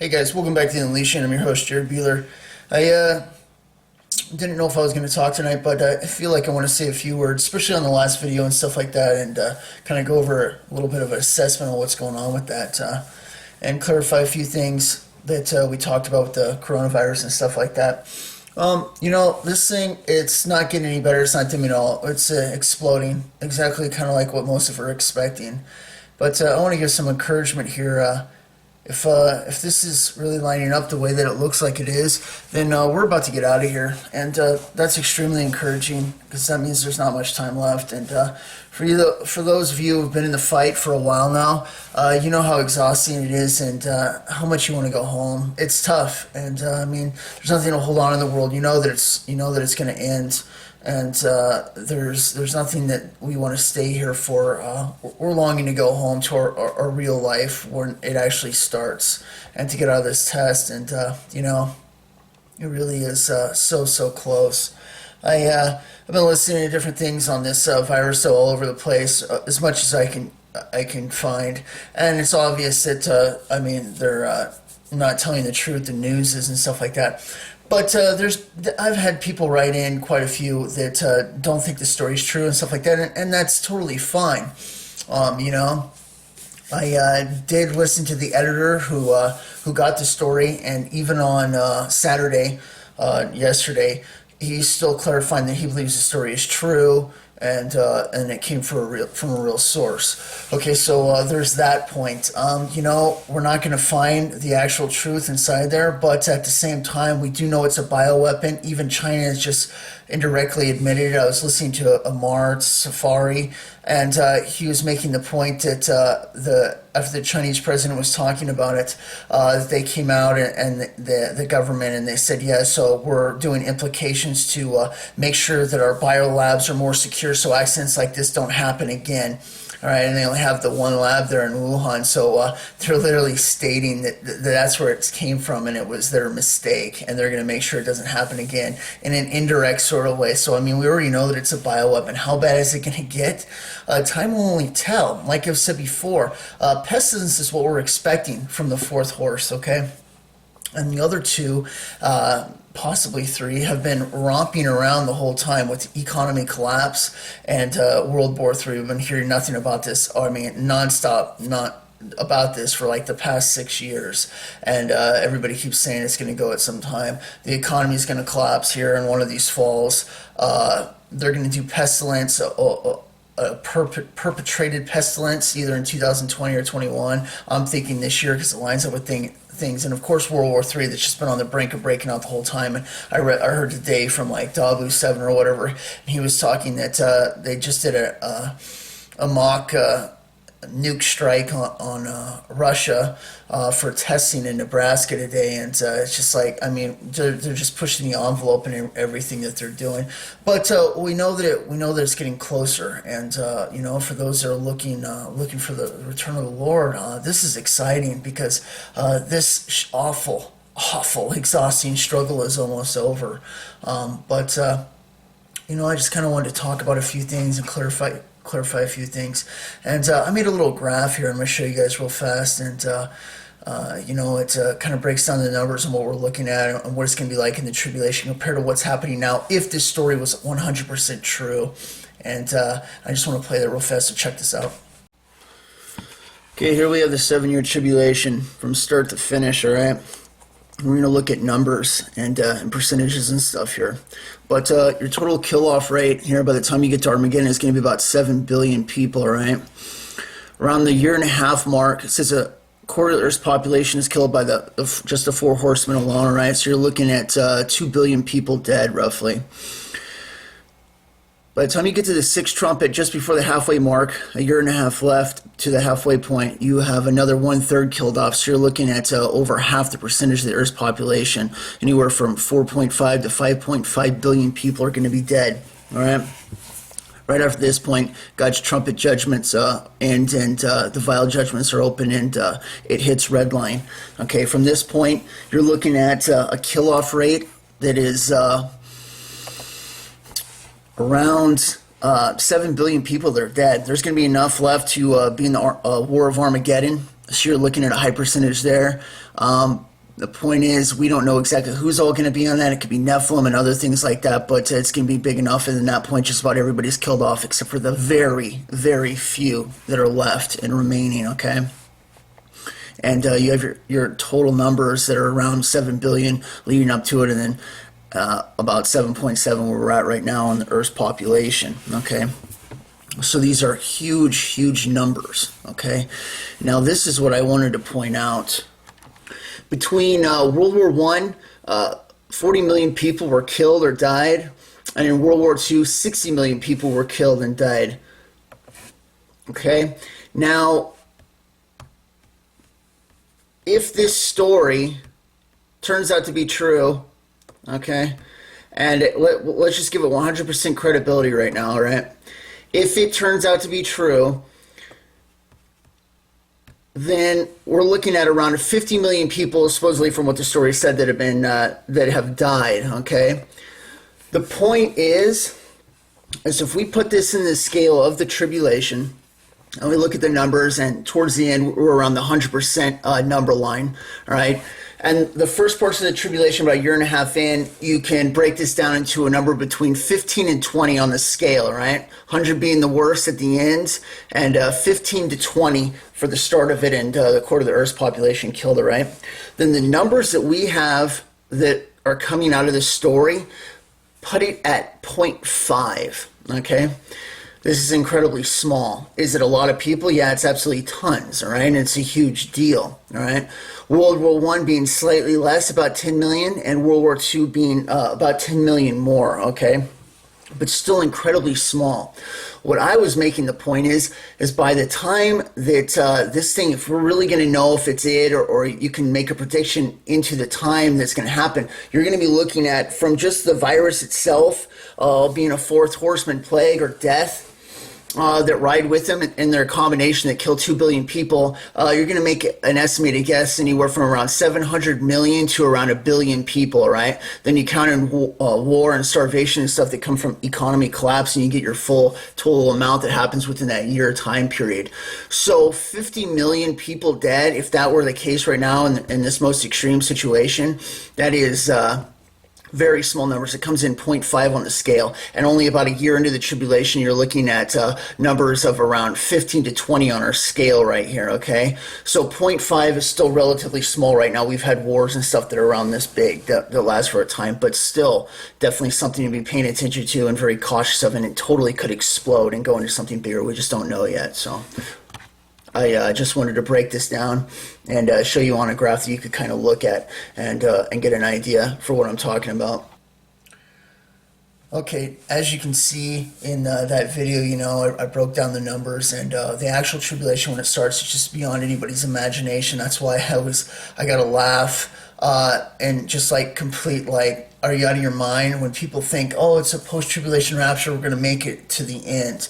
Hey guys, welcome back to the Unleashing. I'm your host, Jared Beeler. I didn't know if I was going to talk tonight, but I feel like I want to say a few words, especially on the last video and stuff like that, and kind of go over a little bit of an assessment of what's going on with that, and clarify a few things that we talked about with the coronavirus and stuff like that. This thing, it's not getting any better. It's not dimming at all. It's exploding, exactly kind of like what most of us are expecting. But I want to give some encouragement here. If this is really lining up the way that it looks like it is, then we're about to get out of here, and that's extremely encouraging because that means there's not much time left. And for those of you who've been in the fight for a while now, you know how exhausting it is and how much you want to go home. It's tough, and I mean, there's nothing to hold on in the world. You know that it's going to end. And there's nothing that we want to stay here for. We're longing to go home to our real life when it actually starts, and to get out of this test. And it really is so close. I've been listening to different things on this virus all over the place, as much as I can find, and it's obvious that they're not telling the truth. The news is and stuff like that. But I've had people write in, quite a few, that don't think the story's true and stuff like that, and that's totally fine. I did listen to the editor who got the story, and even on Saturday, yesterday, he's still clarifying that he believes the story is true, and it came from a real source. Okay, so there's that point. We're not going to find the actual truth inside there, but at the same time, we do know it's a bioweapon. Even China has just indirectly admitted it. I was listening to Amar Safari, and he was making the point that after the Chinese president was talking about it, they came out and the government, and they said, yeah, so we're doing implications to make sure that our biolabs are more secure so accidents like this don't happen again. All right, and they only have the one lab there in Wuhan, so they're literally stating that that's where it came from, and it was their mistake, and they're going to make sure it doesn't happen again in an indirect sort of way. So, I mean, we already know that it's a bioweapon. How bad is it going to get? Time will only tell. Like I've said before, pestilence is what we're expecting from the fourth horse, okay? And the other two, possibly three, have been romping around the whole time with economy collapse and World War III. We've been hearing nothing about this, nonstop, not about this for like the past 6 years. And everybody keeps saying it's going to go at some time. The economy is going to collapse here in one of these falls. They're going to do pestilence, perpetrated pestilence, either in 2020 or 21. I'm thinking this year because it lines up with things. And of course World War III, that's just been on the brink of breaking out the whole time. And I heard today from like Dabu 7 or whatever, and he was talking that they just did a mock nuke strike on Russia for testing in Nebraska today, and it's just like, I mean, they're just pushing the envelope in everything that they're doing. But we know that it's getting closer, and for those that are looking for the return of the Lord, this is exciting because this awful, exhausting struggle is almost over. I just kind of wanted to talk about a few things and clarify a few things. And I made a little graph here. I'm going to show you guys real fast. And, it kind of breaks down the numbers and what we're looking at and what it's going to be like in the tribulation compared to what's happening now if this story was 100% true. And I just want to play that real fast, so check this out. Okay, here we have the 7-year tribulation from start to finish, all right? We're going to look at numbers and percentages and stuff here. But your total kill-off rate here by the time you get to Armageddon is going to be about 7 billion people, all right? Around the year-and-a-half mark, it says a quarter of the Earth's population is killed by just the 4 horsemen alone, all right? So you're looking at 2 billion people dead, roughly. By the time you get to the 6th trumpet, just before the halfway mark, a year and a half left to the halfway point, you have another 1/3 killed off. So you're looking at over half the percentage of the Earth's population. Anywhere from 4.5 to 5.5 billion people are going to be dead. All right. Right after this point, God's trumpet judgments end, and the vial judgments are open, and it hits red line. Okay. From this point, you're looking at a kill-off rate that is around 7 billion people that are dead. There's going to be enough left to be in the War of Armageddon. So you're looking at a high percentage there. The point is, we don't know exactly who's all going to be on that. It could be Nephilim and other things like that, but it's going to be big enough, and at that point, just about everybody's killed off, except for the very, very few that are left and remaining, okay? And you have your total numbers that are around 7 billion leading up to it, and then about 7.7 where we're at right now on the Earth's population, okay? So these are huge, huge numbers, okay? Now this is what I wanted to point out. Between World War I, 40 million people were killed or died, and in World War II, 60 million people were killed and died, okay? Now, if this story turns out to be true, okay, and let's just give it 100% credibility right now, all right? If it turns out to be true, then we're looking at around 50 million people, supposedly from what the story said, that have been that have died. Okay, the point is if we put this in the scale of the tribulation, and we look at the numbers, and towards the end we're around the 100% number line. All right. And the first portion of the tribulation, about a year and a half in, you can break this down into a number between 15 and 20 on the scale, right? 100 being the worst at the end, and 15 to 20 for the start of it, and the quarter of the Earth's population killed it, right? Then the numbers that we have that are coming out of this story, put it at 0.5, okay? This is incredibly small. Is it a lot of people? Yeah, it's absolutely tons, all right? And it's a huge deal, all right? World War I being slightly less, about 10 million, and World War II being about 10 million more, okay? But still incredibly small. What I was making the point is by the time that this thing, if we're really going to know if it's it, or you can make a prediction into the time that's going to happen, you're going to be looking at, from just the virus itself being a fourth horseman plague or death, that ride with them in their combination that kill 2 billion people, you're going to make an estimated guess anywhere from around 700 million to around 1 billion people, right? Then you count in war and starvation and stuff that come from economy collapse, and you get your full total amount that happens within that year time period. So 50 million people dead, if that were the case right now in this most extreme situation, that is very small numbers. It comes in 0.5 on the scale, and only about a year into the tribulation, you're looking at numbers of around 15 to 20 on our scale right here, okay? So 0.5 is still relatively small right now. We've had wars and stuff that are around this big that last for a time, but still definitely something to be paying attention to and very cautious of, and it totally could explode and go into something bigger. We just don't know yet, so I just wanted to break this down and show you on a graph that you could kind of look at and get an idea for what I'm talking about. Okay, as you can see in that video, you know, I broke down the numbers, and the actual tribulation when it starts is just beyond anybody's imagination. That's why I got to laugh and just like complete like, are you out of your mind when people think, oh, it's a post-tribulation rapture, we're going to make it to the end.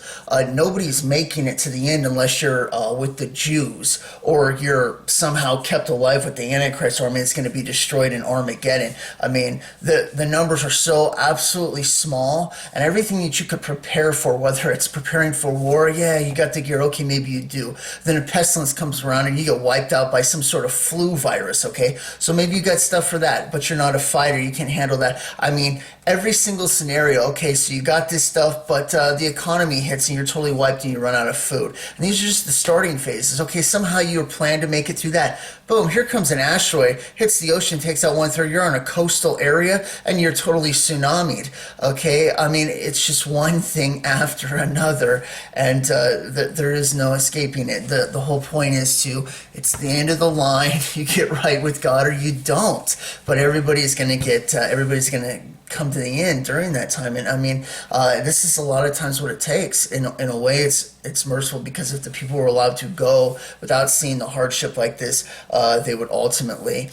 Nobody's making it to the end unless you're with the Jews, or you're somehow kept alive with the Antichrist army that's going to be destroyed in Armageddon. I mean, the numbers are so absolutely small, and everything that you could prepare for, whether it's preparing for war, yeah, you got the gear, okay, maybe you do. Then a pestilence comes around and you get wiped out by some sort of flu virus, okay? So maybe you got stuff for that, but you're not a fighter, you can't handle that. I mean, every single scenario, okay, so you got this stuff, but the economy hits and you're totally wiped and you run out of food. And these are just the starting phases. Okay, somehow you were planned to make it through that. Boom, here comes an asteroid, hits the ocean, takes out 1/3. You're on a coastal area and you're totally tsunamied. Okay, I mean, it's just one thing after another, and there is no escaping it. The whole point is it's the end of the line. You get right with God or you don't. But everybody's going to come to the end during that time. And I mean, this is a lot of times what it takes. In a way, it's merciful, because if the people were allowed to go without seeing the hardship like this, they would ultimately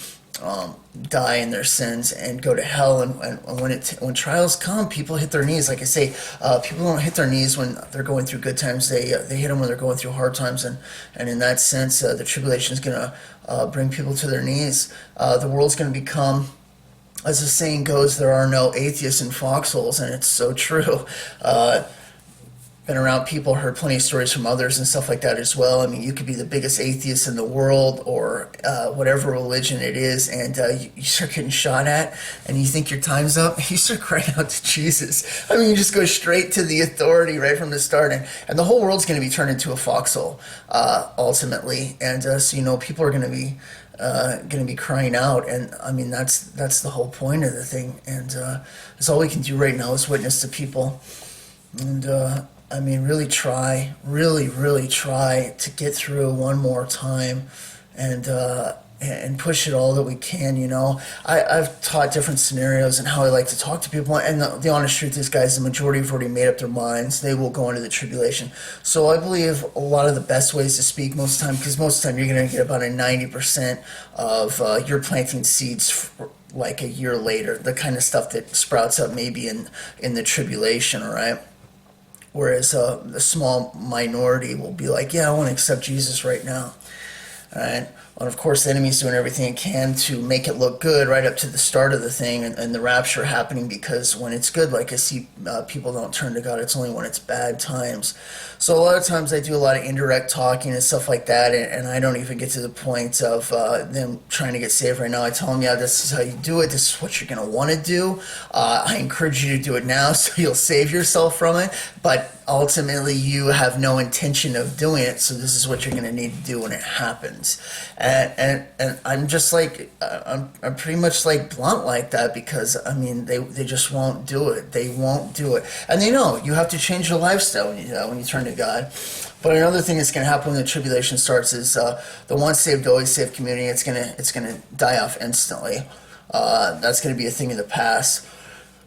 die in their sins and go to hell. And when trials come, people hit their knees. Like I say, people don't hit their knees when they're going through good times. They hit them when they're going through hard times. And in that sense, the tribulation is going to bring people to their knees. The world's going to become, as the saying goes, there are no atheists in foxholes, and it's so true. been around people, heard plenty of stories from others and stuff like that as well. I mean, you could be the biggest atheist in the world or whatever religion it is, and you start getting shot at, and you think your time's up, you start crying out to Jesus. I mean, you just go straight to the authority right from the start, and the whole world's going to be turned into a foxhole ultimately, and so people are going to be crying out, and I mean that's the whole point of the thing, and that's all we can do right now is witness to people, and I mean really try to get through one more time, and push it all that we can. I've taught different scenarios and how I like to talk to people, and the honest truth is, guys, the majority have already made up their minds. They will go into the tribulation. So I believe a lot of the best ways to speak most of the time, because most of the time you're going to get about a 90% of your planting seeds like a year later, the kind of stuff that sprouts up maybe in the tribulation, all right? Whereas a small minority will be like, yeah, I want to accept Jesus right now. All right? And of course, the enemy's doing everything it can to make it look good right up to the start of the thing, and the rapture happening, because when it's good, like I see, people don't turn to God. It's only when it's bad times. So a lot of times I do a lot of indirect talking and stuff like that, and I don't even get to the point of them trying to get saved right now. I tell them, yeah, this is how you do it. This is what you're going to want to do. I encourage you to do it now so you'll save yourself from it. But ultimately, you have no intention of doing it, so this is what you're going to need to do when it happens. And I'm just like, I'm pretty much like blunt like that, because I mean they just won't do it. They won't do it, and they know you have to change your lifestyle when you turn to God. But another thing that's going to happen when the tribulation starts is the once saved always saved community. It's gonna die off instantly. That's going to be a thing of the past.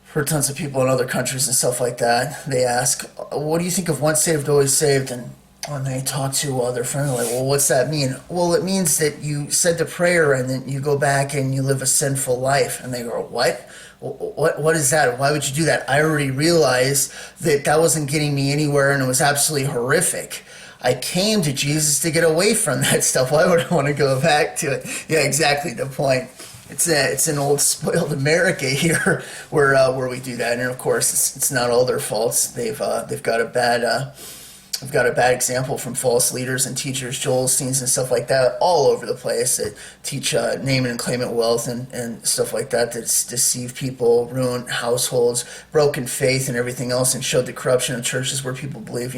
For tons of people in other countries and stuff like that, they ask, "What do you think of once saved always saved?" And when they talk to their friend, like, well, what's that mean? Well, it means that you said the prayer and then you go back and you live a sinful life. And they go, what? What is that? Why would you do that? I already realized that wasn't getting me anywhere, and it was absolutely horrific. I came to Jesus to get away from that stuff. Why would I want to go back to it? Yeah, exactly the point. It's an old spoiled America here where we do that, and of course it's not all their faults. They've got a bad I've got a bad example from false leaders and teachers, Joel Osteens and stuff like that, all over the place, that teach name it and claim it wealth and stuff like that, that deceive people, ruin households, broken faith and everything else, and showed the corruption of churches where people believe,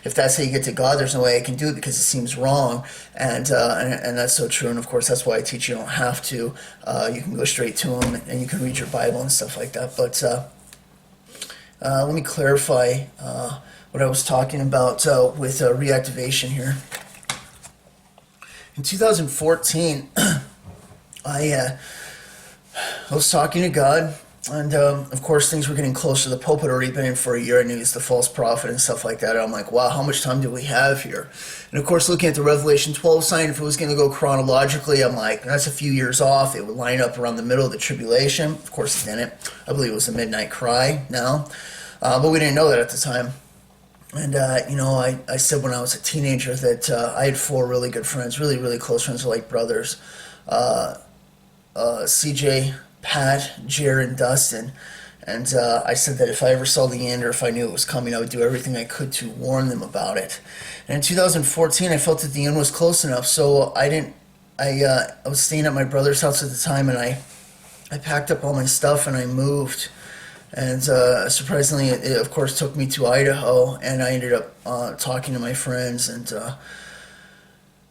if that's how you get to God, there's no way I can do it because it seems wrong. And that's so true. And of course, that's why I teach you don't have to. You can go straight to Him, and you can read your Bible and stuff like that. But let me clarify what I was talking about with reactivation here. In 2014, I was talking to God, and of course things were getting closer. The Pope had already been in for a year. I knew he's the false prophet and stuff like that. And I'm like, wow, how much time do we have here? And of course, looking at the Revelation 12 sign, if it was going to go chronologically, I'm like, that's a few years off. It would line up around the middle of the tribulation. Of course, it didn't. I believe it was the midnight cry now, but we didn't know that at the time. And, I said when I was a teenager that I had 4 really good friends, really, really close friends, like brothers. CJ, Pat, Jared, and Dustin. And I said that if I ever saw the end, or if I knew it was coming, I would do everything I could to warn them about it. And in 2014, I felt that the end was close enough, so I was staying at my brother's house at the time, and I packed up all my stuff and I moved. And surprisingly, it of course took me to Idaho, and I ended up talking to my friends, and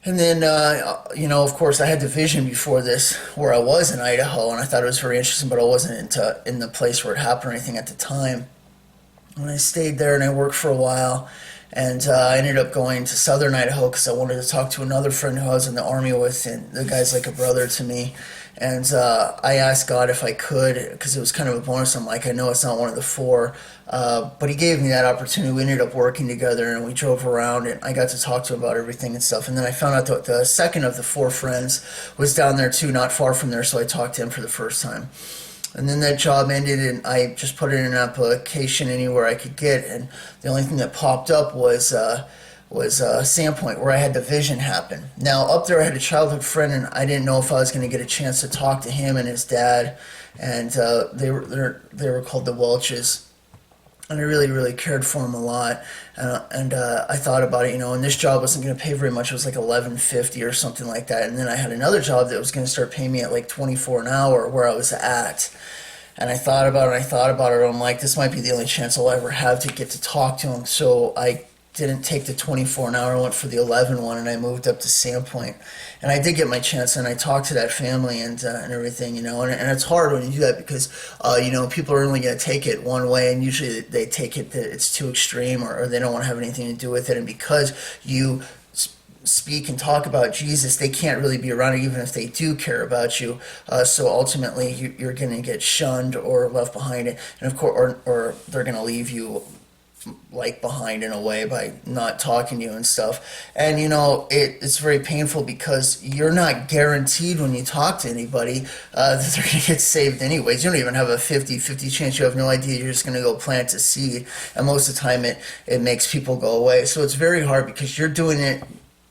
then of course, I had the vision before this where I was in Idaho, and I thought it was very interesting, but I wasn't in the place where it happened or anything at the time. And I stayed there and I worked for a while, and I ended up going to southern Idaho because I wanted to talk to another friend who I was in the Army with, and the guy's like a brother to me. And I asked God if I could, because it was kind of a bonus. I'm like, I know it's not one of the 4, but He gave me that opportunity. We ended up working together, and we drove around, and I got to talk to him about everything and stuff. And then I found out that the second of the 4 friends was down there too, not far from there, so I talked to him for the first time. And then that job ended, and I just put in an application anywhere I could get, and the only thing that popped up was Sandpoint, where I had the vision happen. Now, up there I had a childhood friend, and I didn't know if I was going to get a chance to talk to him and his dad, and they were called the Welches. and I really, really cared for him a lot. And I thought about it, and this job wasn't going to pay very much. It was like 11.50 or something like that. And then I had another job that was going to start paying me at like 24 an hour where I was at. And I thought about it, and I thought about it. I'm like, this might be the only chance I'll ever have to get to talk to him. So I didn't take the 24 an hour. I went for the 11 one, and I moved up to Sandpoint. And I did get my chance, and I talked to that family and everything, and it's hard when you do that because, people are only going to take it one way, and usually they take it that it's too extreme, or they don't want to have anything to do with it. And because you speak and talk about Jesus, they can't really be around it even if they do care about you. So ultimately, you're going to get shunned or left behind, and of course, or they're going to leave you like behind in a way by not talking to you and stuff. And it's very painful because you're not guaranteed when you talk to anybody that they're going to get saved anyways. You don't even have a 50-50 chance. You have no idea. You're just going to go plant a seed, and most of the time it makes people go away. So it's very hard because you're doing it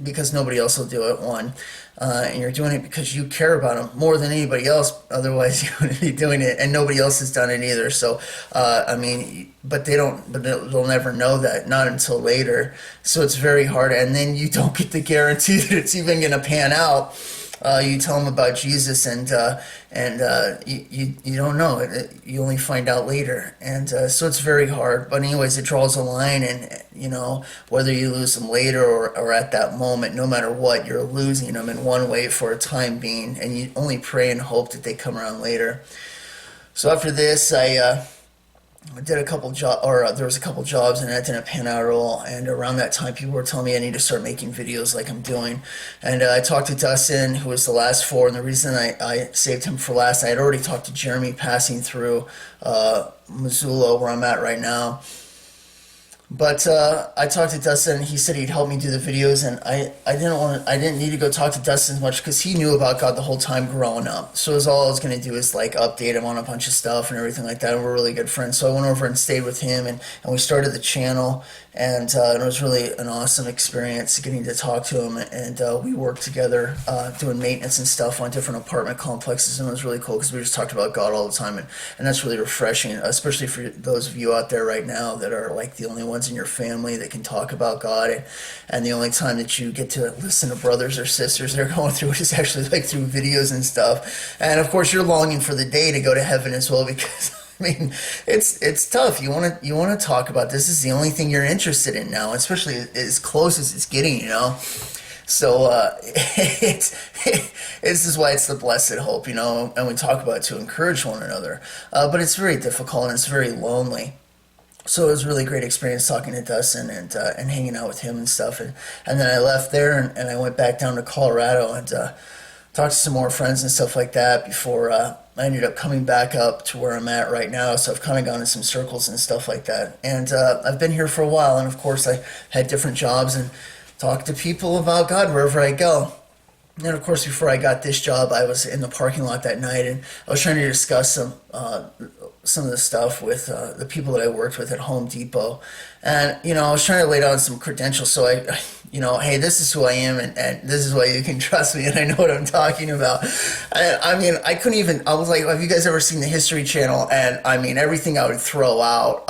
because nobody else will do it, one. And you're doing it because you care about them more than anybody else. Otherwise, you wouldn't be doing it, and nobody else has done it either. So, but they don't. But they'll never know that, not until later. So it's very hard, and then you don't get the guarantee that it's even going to pan out. You tell them about Jesus, and you don't know it. You only find out later, and so it's very hard. But anyways, it draws a line, and whether you lose them later or at that moment, no matter what, you're losing them in one way for a time being, and you only pray and hope that they come around later. So after this, I did a couple there was a couple jobs, and that didn't pan out at all. And around that time, people were telling me I need to start making videos like I'm doing. And I talked to Dustin, who was the last four. And the reason I saved him for last, I had already talked to Jeremy passing through Missoula, where I'm at right now. But I talked to Dustin, and he said he'd help me do the videos, and I didn't need to go talk to Dustin as much because he knew about God the whole time growing up. So all I was going to do is like update him on a bunch of stuff and everything like that, and we're really good friends. So I went over and stayed with him, and we started the channel, and it was really an awesome experience getting to talk to him, and we worked together doing maintenance and stuff on different apartment complexes, and it was really cool because we just talked about God all the time, and that's really refreshing, especially for those of you out there right now that are like the only ones in your family that can talk about God, and the only time that you get to listen to brothers or sisters that are going through it is actually like through videos and stuff. And of course you're longing for the day to go to heaven as well, because it's tough. You want to talk about this. This is the only thing you're interested in now, especially as close as it's getting, So this is why it's the blessed hope, and we talk about it to encourage one another. But it's very difficult, and it's very lonely. So it was a really great experience talking to Dustin and hanging out with him and stuff. And then I left there, and I went back down to Colorado and talked to some more friends and stuff like that before I ended up coming back up to where I'm at right now. So I've kind of gone in some circles and stuff like that. And I've been here for a while, and of course I had different jobs and talked to people about God wherever I go. And of course, before I got this job, I was in the parking lot that night, and I was trying to discuss some of the stuff with the people that I worked with at Home Depot. And, I was trying to lay down some credentials. So hey, this is who I am, and this is why you can trust me, and I know what I'm talking about. I couldn't even, I was like, have you guys ever seen the History Channel? And everything I would throw out,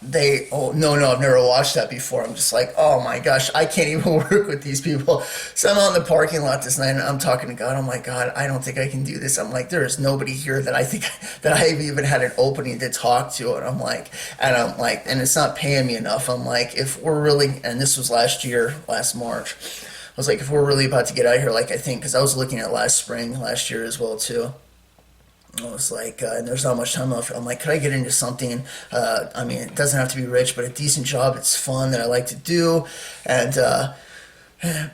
no, I've never watched that before. I'm just like, oh my gosh, I can't even work with these people. So I'm out in the parking lot this night, and I'm talking to God. I'm like, God, I don't think I can do this. I'm like, there is nobody here that I think that I've even had an opening to talk to. And I'm like, and it's not paying me enough. I'm like, if we're really, and this was last March, I was like, if we're really about to get out of here, like I think, because I was looking at last year as well too. I was like, and there's not much time left. I'm like, could I get into something? It doesn't have to be rich, but a decent job. It's fun that I like to do, and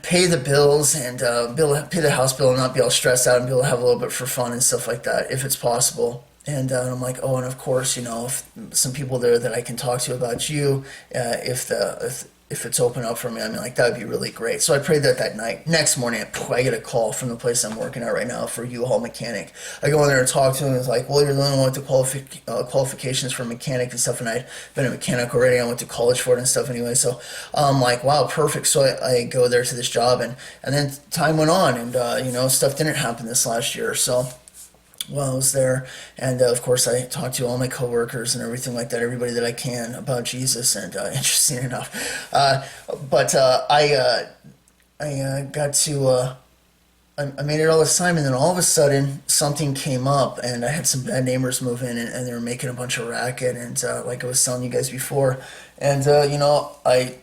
pay the bills and pay the house bill and not be all stressed out and be able to have a little bit for fun and stuff like that, if it's possible. And I'm like, oh, and of course, if some people there that I can talk to about you, if it's open up for me, that would be really great. So I prayed that night. Next morning, I get a call from the place I'm working at right now for U-Haul mechanic. I go in there and talk to him. It's like, well, you're the only one with the qualifications for mechanic and stuff, and I'd been a mechanic already. I went to college for it and stuff anyway. So I'm like, wow, perfect. So I go there to this job, and then time went on, and stuff didn't happen this last year. So while I was there. And of course, I talked to all my coworkers and everything like that, everybody that I can about Jesus. And interesting enough, but I got to. I made it all this time, and then all of a sudden something came up, and I had some bad neighbors move in, and they were making a bunch of racket, and like I was telling you guys before, and I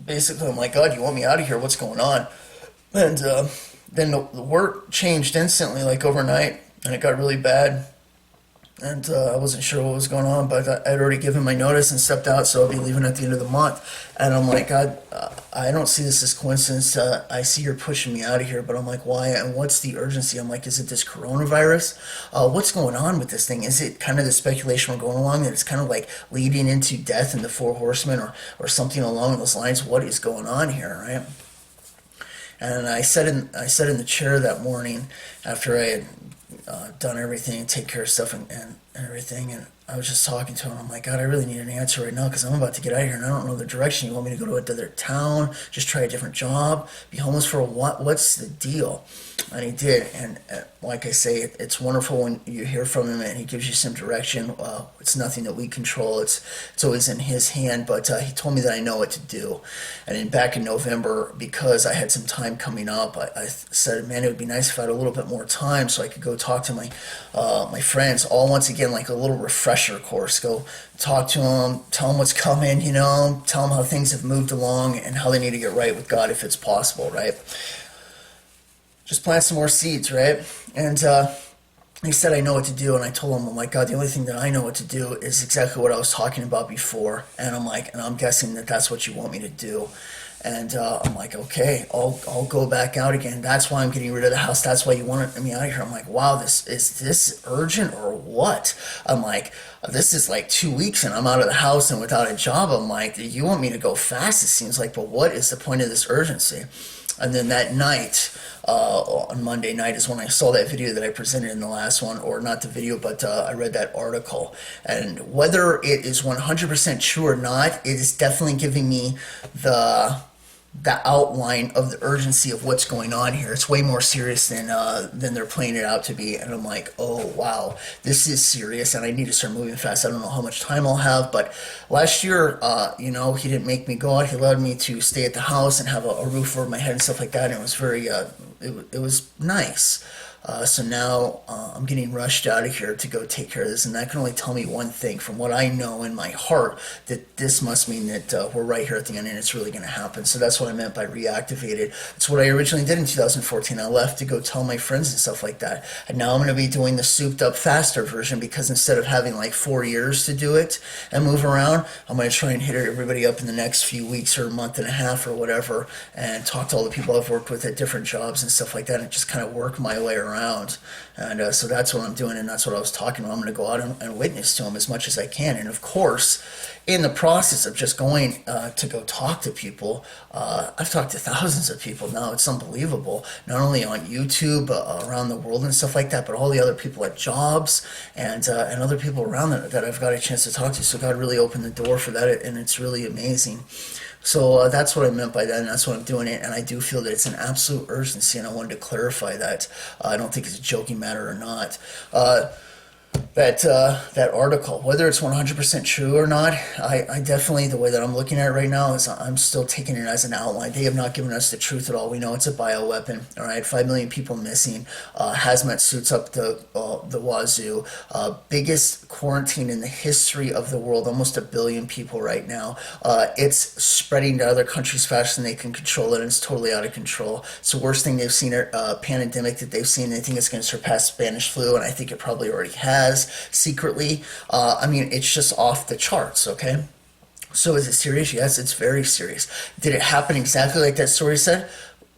basically I'm like, God, you want me out of here? What's going on? And then the work changed instantly, like overnight, and it got really bad. And I wasn't sure what was going on, but I'd already given my notice and stepped out, so I'll be leaving at the end of the month. And I'm like, God, I don't see this as coincidence. I see you're pushing me out of here, but I'm like, why? And what's the urgency? I'm like, is it this coronavirus? What's going on with this thing? Is it kind of the speculation we're going along that it's kind of like leading into death and the four horsemen, or something along those lines? What is going on here, right? And I sat in the chair that morning after I had done everything, take care of stuff and everything, and I was just talking to him. I'm like, God, I really need an answer right now because I'm about to get out of here and I don't know the direction. You want me to go to another town, just try a different job, be homeless for a what? What's the deal? And he did, and like I say, it's wonderful when you hear from him and he gives you some direction. It's nothing that we control. It's always in his hand. But he told me that I know what to do. And then back in November, because I had some time coming up, I said, man, it would be nice if I had a little bit more time so I could go talk to my friends. All once again, like a little refresher course. Go talk to them, tell them what's coming. Tell them how things have moved along and how they need to get right with God if it's possible, right? Just plant some more seeds, right? And he said, I know what to do. And I told him, I'm like, God, the only thing that I know what to do is exactly what I was talking about before. And I'm like, and I'm guessing that that's what you want me to do. And I'm like, okay, I'll go back out again. That's why I'm getting rid of the house. That's why you wanted me out of here. I'm like, wow, is this urgent or what? I'm like, this is like 2 weeks and I'm out of the house and without a job. I'm like, you want me to go fast, it seems like, but what is the point of this urgency? And then that night, on Monday night, is when I saw that video that I presented in the last one, or not the video, but I read that article. And whether it is 100% true or not, it is definitely giving me the outline of the urgency of what's going on here. It's way more serious than they're playing it out to be. And I'm like, oh wow, this is serious, and I need to start moving fast. I don't know how much time I'll have, but last year, he didn't make me go out. He allowed me to stay at the house and have a roof over my head and stuff like that. And it was very, it was nice. So now I'm getting rushed out of here to go take care of this, and that can only tell me one thing from what I know in my heart, that this must mean that we're right here at the end and it's really going to happen. So that's what I meant by reactivated. It's what I originally did in 2014. I left to go tell my friends and stuff like that, and now I'm going to be doing the souped up faster version, because instead of having like 4 years to do it and move around, I'm going to try and hit everybody up in the next few weeks or a month and a half or whatever, and talk to all the people I've worked with at different jobs and stuff like that, and just kind of work my way around. And so that's what I'm doing, and that's what I was talking about. I'm going to go out and witness to them as much as I can. And of course, in the process of just going to go talk to people, I've talked to thousands of people now. It's unbelievable. Not only on YouTube, around the world and stuff like that, but all the other people at jobs and other people around that I've got a chance to talk to. So God really opened the door for that, and it's really amazing. So that's what I meant by that, and that's what I'm doing it. And I do feel that it's an absolute urgency, and I wanted to clarify that. I don't think it's a joking matter or not. That article, whether it's 100% true or not, I definitely, the way that I'm looking at it right now is I'm still taking it as an outline. They have not given us the truth at all. We know it's a bioweapon. All right, 5 million people missing, hazmat suits up the wazoo, biggest quarantine in the history of the world, almost 1 billion people right now. It's spreading to other countries faster than they can control it, and it's totally out of control. It's the worst thing they've seen, pandemic that they've seen. They think it's going to surpass Spanish flu, and I think it probably already has. Secretly, it's just off the charts, okay? So is it serious? Yes, it's very serious. Did it happen exactly like that story said?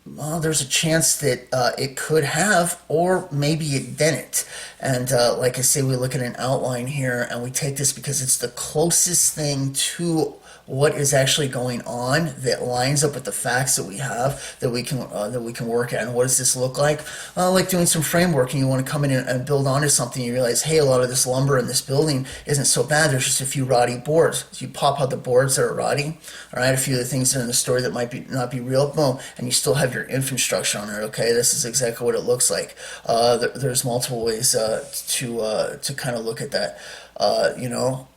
Well, there's a chance that it could have, or maybe it didn't. And like I say, we look at an outline here, and we take this because it's the closest thing to what is actually going on that lines up with the facts that we have that we can work at. And what does this look like doing some framework, and you want to come in and build onto something. You realize, hey, a lot of this lumber in this building isn't so bad. There's just a few rotty boards. So you pop out the boards that are rotty, all right, a few of the things that are in the story that might be not be real, boom, and you still have your infant structure on it. Okay, this is exactly what it looks like. There's multiple ways to kind of look at that. You know,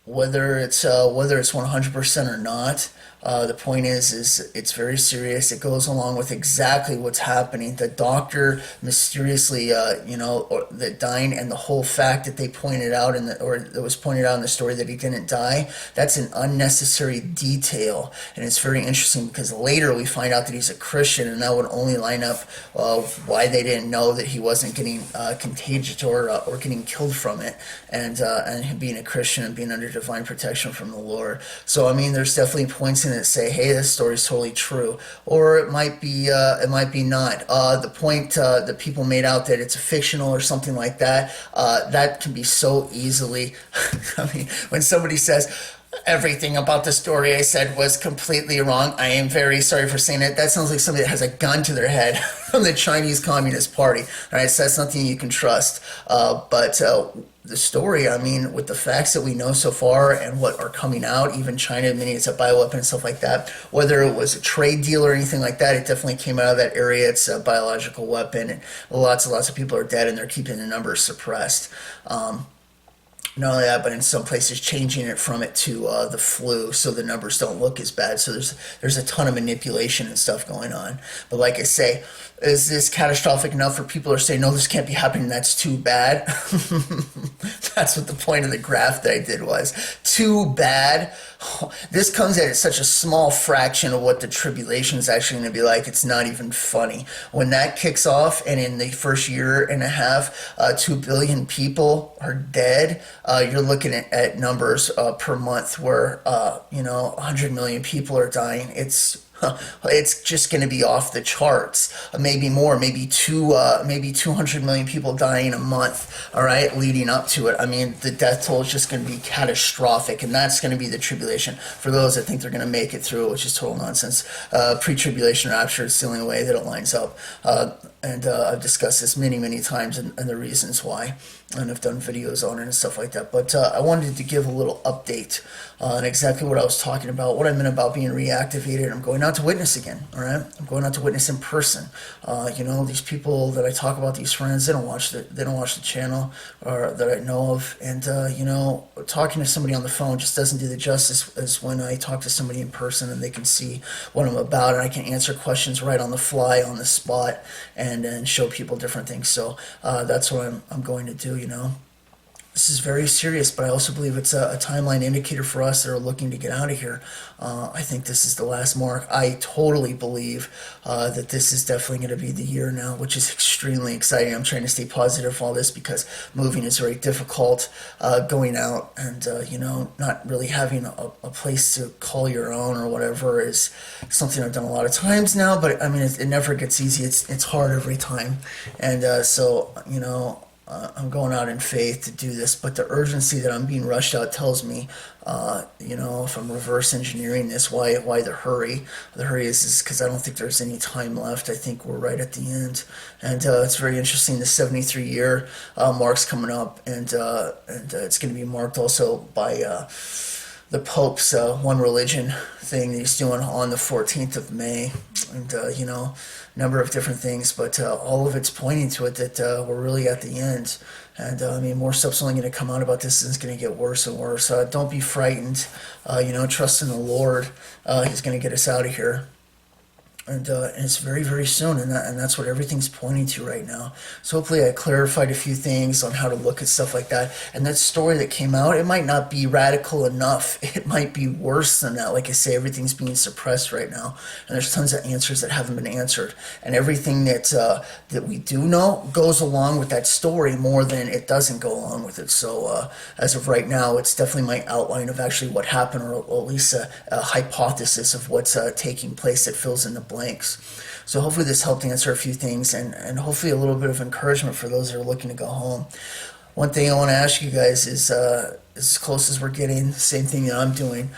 whether it's 100% or not. The point is it's very serious. It goes along with exactly what's happening. The doctor mysteriously, that dying, and the whole fact that they pointed out or that was pointed out in the story that he didn't die. That's an unnecessary detail, and it's very interesting because later we find out that he's a Christian, and that would only line up why they didn't know that he wasn't getting contagious or getting killed from it, and him being a Christian and being under divine protection from the Lord. So I mean, there's definitely points in it that say, hey, this story is totally true, or it might be not. The point that people made out that it's a fictional or something like that, that can be so easily. I mean, when somebody says, everything about the story I said was completely wrong, I am very sorry for saying it. That sounds like somebody that has a gun to their head from the Chinese Communist Party. All right, so that's nothing you can trust. But the story, I mean, with the facts that we know so far and what are coming out, even China admitting it's a bioweapon and stuff like that, whether it was a trade deal or anything like that, it definitely came out of that area. It's a biological weapon, and lots and lots of people are dead, and they're keeping the numbers suppressed. Not only that, but in some places changing it from it to the flu, so the numbers don't look as bad. So there's a ton of manipulation and stuff going on. But like I say, is this catastrophic enough for people to say, no, this can't be happening, that's too bad? That's what the point of the graph that I did was. Too bad. This comes at such a small fraction of what the tribulation is actually going to be like. It's not even funny. When that kicks off, and in the first year and a half, 2 billion people are dead, you're looking at numbers per month where, 100 million people are dying. It's just going to be off the charts. Maybe more, maybe 200 million people dying a month. All right, leading up to it. I mean, the death toll is just going to be catastrophic, and that's going to be the tribulation for those that think they're going to make it through, which is total nonsense. Pre-tribulation rapture is the only way that it lines up, and I've discussed this many, many times, and the reasons why, and I've done videos on it and stuff like that. But I wanted to give a little update on exactly what I was talking about, what I meant about being reactivated. I'm going out to witness again, all right? I'm going out to witness in person. These people that I talk about, these friends, they don't watch the channel or that I know of, and talking to somebody on the phone just doesn't do the justice as when I talk to somebody in person and they can see what I'm about, and I can answer questions right on the fly, on the spot, and show people different things. So that's what I'm going to do. This is very serious, but I also believe it's a timeline indicator for us that are looking to get out of here. I think this is the last mark. I totally believe that this is definitely going to be the year now, which is extremely exciting. I'm trying to stay positive for all this because moving is very difficult. Going out and, not really having a place to call your own or whatever is something I've done a lot of times now, but I mean, it never gets easy. It's hard every time. And I'm going out in faith to do this, but the urgency that I'm being rushed out tells me, if I'm reverse engineering this, why the hurry? The hurry is because I don't think there's any time left. I think we're right at the end, and it's very interesting. The 73-year mark's coming up, and it's going to be marked also by the Pope's One Religion thing that he's doing on the 14th of May, and number of different things, but all of it's pointing to it that we're really at the end. And more stuff's only going to come out about this, and it's going to get worse and worse. Don't be frightened. Trust in the Lord. He's going to get us out of here. And it's very, very soon, and that's what everything's pointing to right now. So hopefully I clarified a few things on how to look at stuff like that. And that story that came out, it might not be radical enough. It might be worse than that. Like I say, everything's being suppressed right now, and there's tons of answers that haven't been answered. And everything that we do know goes along with that story more than it doesn't go along with it. So as of right now, it's definitely my outline of actually what happened, or at least a hypothesis of what's taking place that fills in the blanks. So hopefully this helped answer a few things, and hopefully a little bit of encouragement for those that are looking to go home. One thing I want to ask you guys is, as close as we're getting, the same thing that I'm doing,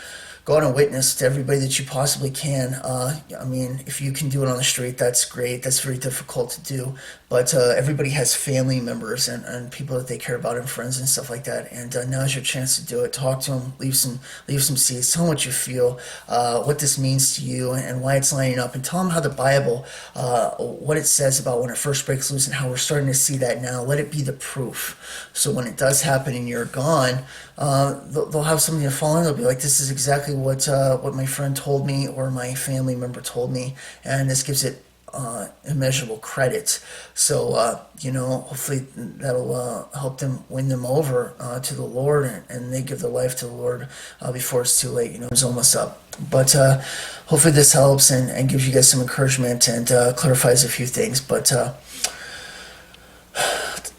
go out and witness to everybody that you possibly can. I mean, if you can do it on the street, that's great. That's very difficult to do. But everybody has family members and people that they care about and friends and stuff like that. And now's your chance to do it. Talk to them, leave some seeds, tell them what you feel, what this means to you, and why it's lining up, and tell them how the Bible, what it says about when it first breaks loose and how we're starting to see that now. Let it be the proof. So when it does happen and you're gone, they'll have something to fall in. They'll be like, this is exactly what my friend told me or my family member told me, and this gives it immeasurable credit. So hopefully that'll help them win them over to the Lord, and they give their life to the Lord before it's too late. It's almost up. But hopefully this helps and gives you guys some encouragement and clarifies a few things. But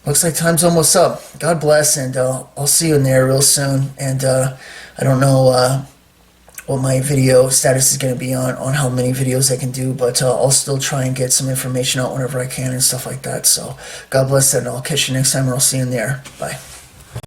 looks like time's almost up. God bless, and I'll see you in there real soon. And I don't know what my video status is going to be on how many videos I can do, but I'll still try and get some information out whenever I can and stuff like that. So God bless, and I'll catch you next time, and I'll see you in there. Bye.